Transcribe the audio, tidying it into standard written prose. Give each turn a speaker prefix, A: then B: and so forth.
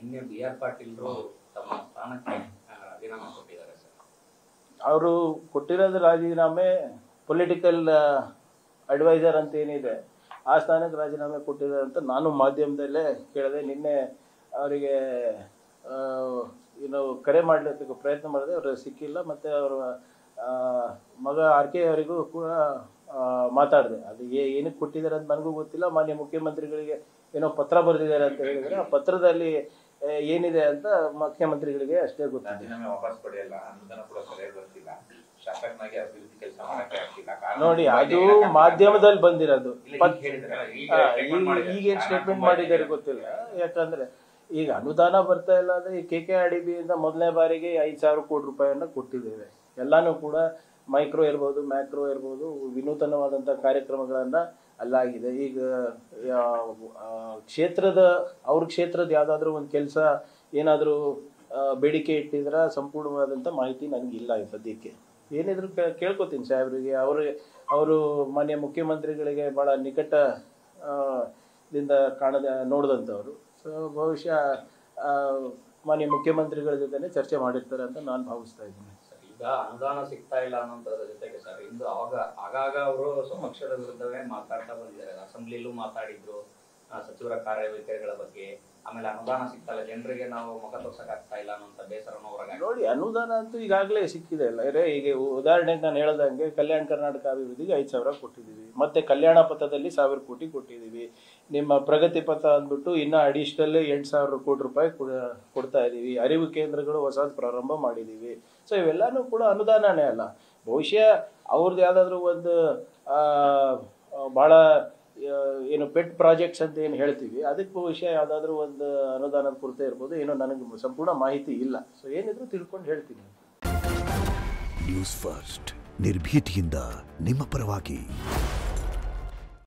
A: ನಿನ್ನೆ BR ಪಾಟೀಲ್ರು ತಮ್ಮ ಸ್ಥಾನಕ್ಕೆ ರಾಜೀನಾಮೆ ಕೊಟ್ಟಿದ್ದಾರೆ ಸರ್.
B: ಅವರು ಕೊಟ್ಟಿರೋದು ರಾಜೀನಾಮೆ ಪೊಲಿಟಿಕಲ್ ಅಡ್ವೈಸರ್ ಅಂತ ಏನಿದೆ ಆ ಸ್ಥಾನಕ್ಕೆ ರಾಜೀನಾಮೆ ಕೊಟ್ಟಿದ್ದಾರೆ ಅಂತ ನಾನು ಮಾಧ್ಯಮದಲ್ಲೇ ಕೇಳಿದೆ. ನಿನ್ನೆ ಅವರಿಗೆ ಕರೆ ಮಾಡಲಿಕ್ಕೆ ಪ್ರಯತ್ನ ಮಾಡಿದೆ, ಅವರು ಸಿಕ್ಕಿಲ್ಲ. ಮತ್ತು ಅವರ ಮಗ RK ಅವರಿಗೂ ಕೂಡ ಮಾತಾಡಿದೆ. ಅದು ಏನಕ್ಕೆ ಕೊಟ್ಟಿದ್ದಾರೆ ಅಂತ ನನಗೂ ಗೊತ್ತಿಲ್ಲ. ಮಾನ್ಯ ಮುಖ್ಯಮಂತ್ರಿಗಳಿಗೆ ಏನೋ ಪತ್ರ ಬರೆದಿದ್ದಾರೆ ಅಂತ ಹೇಳಿದರೆ ಆ ಪತ್ರದಲ್ಲಿ ಏನಿದೆ ಅಂತ ಮುಖ್ಯಮಂತ್ರಿಗಳಿಗೆ ಅಷ್ಟೇ ಗೊತ್ತಿದೆ. ನೋಡಿ, ಅದು ಮಾಧ್ಯಮದಲ್ಲಿ ಬಂದಿರೋದು. ಈಗೇನು ಸ್ಟೇಟ್ಮೆಂಟ್ ಮಾಡಿದ್ದಾರೆ ಗೊತ್ತಿಲ್ಲ. ಯಾಕಂದ್ರೆ ಈಗ ಅನುದಾನ ಬರ್ತಾ ಇಲ್ಲ ಅಂದ್ರೆ ಈ KKRDB ಇಂದ ಮೊದಲನೇ ಬಾರಿಗೆ 5,000 ಕೋಟಿ ರೂಪಾಯಿಯನ್ನ ಕೊಟ್ಟಿದ್ದೇವೆ. ಎಲ್ಲಾನು ಕೂಡ ಮೈಕ್ರೋ ಇರ್ಬೋದು, ಮ್ಯಾಕ್ರೋ ಇರ್ಬೋದು, ವಿನೂತನವಾದಂಥ ಕಾರ್ಯಕ್ರಮಗಳನ್ನ ಅಲ್ಲಾಗಿದೆ. ಈಗ ಅವ್ರ ಕ್ಷೇತ್ರದ ಯಾವುದಾದ್ರೂ ಒಂದು ಕೆಲಸ ಏನಾದರೂ ಬೇಡಿಕೆ ಇಟ್ಟಿದ್ರೆ ಸಂಪೂರ್ಣವಾದಂಥ ಮಾಹಿತಿ ನನಗಿಲ್ಲ ಈ ಸದ್ಯಕ್ಕೆ. ಏನಿದ್ರು ಕೇಳ್ಕೊತೀನಿ ಸಾಹೇಬ್ರಿಗೆ. ಅವರು ಮಾನ್ಯ ಮುಖ್ಯಮಂತ್ರಿಗಳಿಗೆ ಭಾಳ ನಿಕಟದಿಂದ ನೋಡಿದಂಥವ್ರು. ಸೊ ಬಹುಶಃ ಮಾನ್ಯ ಮುಖ್ಯಮಂತ್ರಿಗಳ ಜೊತೆ ಚರ್ಚೆ ಮಾಡಿರ್ತಾರೆ ಅಂತ ನಾನು ಭಾವಿಸ್ತಾ ಇದ್ದೀನಿ.
A: ಈಗ ಅನುದಾನ ಸಿಗ್ತಾ ಇಲ್ಲ ಅನ್ನೋದ್ರ ಜೊತೆಗೆ ಸರ್, ಇಂದು ಆಗಾಗ ಅವರು ಸ್ವಪಕ್ಷದ ವಿರುದ್ಧವೇ ಮಾತಾಡ್ತಾ ಬಂದಿದ್ದಾರೆ. ಅಸೆಂಬ್ಲಿಲೂ ಮಾತಾಡಿದ್ರು ಸಚಿವರ ಕಾರ್ಯವೈಖರಿಗಳ ಬಗ್ಗೆ. ಆಮೇಲೆ ಅನುದಾನ ಸಿಗ್ತಲ್ಲ, ಜನರಿಗೆ ನಾವು ಮುಖ ತೋರ್ಸಕ್ಕಾಗ್ತಾ ಇಲ್ಲ ಅನ್ನೋಂಥ ಬೇಸರನೂ ಹೊರಗೆ.
B: ನೋಡಿ, ಅನುದಾನ ಅಂತೂ ಈಗಾಗಲೇ ಸಿಕ್ಕಿದೆ ಅಲ್ಲ. ಈಗ ಉದಾಹರಣೆಗೆ ನಾನು ಹೇಳ್ದಂಗೆ ಕಲ್ಯಾಣ ಕರ್ನಾಟಕ ಅಭಿವೃದ್ಧಿಗೆ 5,000 ಕೊಟ್ಟಿದ್ದೀವಿ. ಮತ್ತೆ ಕಲ್ಯಾಣ ಪಥದಲ್ಲಿ 1,000 ಕೋಟಿ ಕೊಟ್ಟಿದ್ದೀವಿ. ನಿಮ್ಮ ಪ್ರಗತಿ ಪಥ ಅಂದ್ಬಿಟ್ಟು ಇನ್ನೂ ಅಡಿಷನಲ್ 8,000 ಕೋಟಿ ರೂಪಾಯಿ ಕೊಡ್ತಾ ಇದ್ದೀವಿ. ಅರಿವು ಕೇಂದ್ರಗಳು ಹೊಸದು ಪ್ರಾರಂಭ ಮಾಡಿದ್ದೀವಿ. ಸೊ ಇವೆಲ್ಲನೂ ಕೂಡ ಅನುದಾನನೇ ಅಲ್ಲ. ಬಹುಶಃ ಅವ್ರದ್ದು ಯಾವುದಾದ್ರೂ ಒಂದು ಭಾಳ ಏನು ಪೆಟ್ ಪ್ರಾಜೆಕ್ಟ್ಸ್ ಅಂತ ಏನು ಹೇಳ್ತೀವಿ, ಅದಕ್ಕೆ ಬಹುಶಃ ಯಾವುದಾದ್ರೂ ಒಂದು ಅನುದಾನದ ಕೊರತೆ ಇರ್ಬೋದು. ಏನೋ ನನಗೆ ಸಂಪೂರ್ಣ ಮಾಹಿತಿ ಇಲ್ಲ. ಸೊ ಏನಿದ್ರು ತಿಳ್ಕೊಂಡು ಹೇಳ್ತೀನಿ.
C: ನ್ಯೂಸ್ ಫಸ್ಟ್ ನಿರ್ಭೀತಿಯಿಂದ ನಿಮ್ಮ ಪರವಾಗಿ.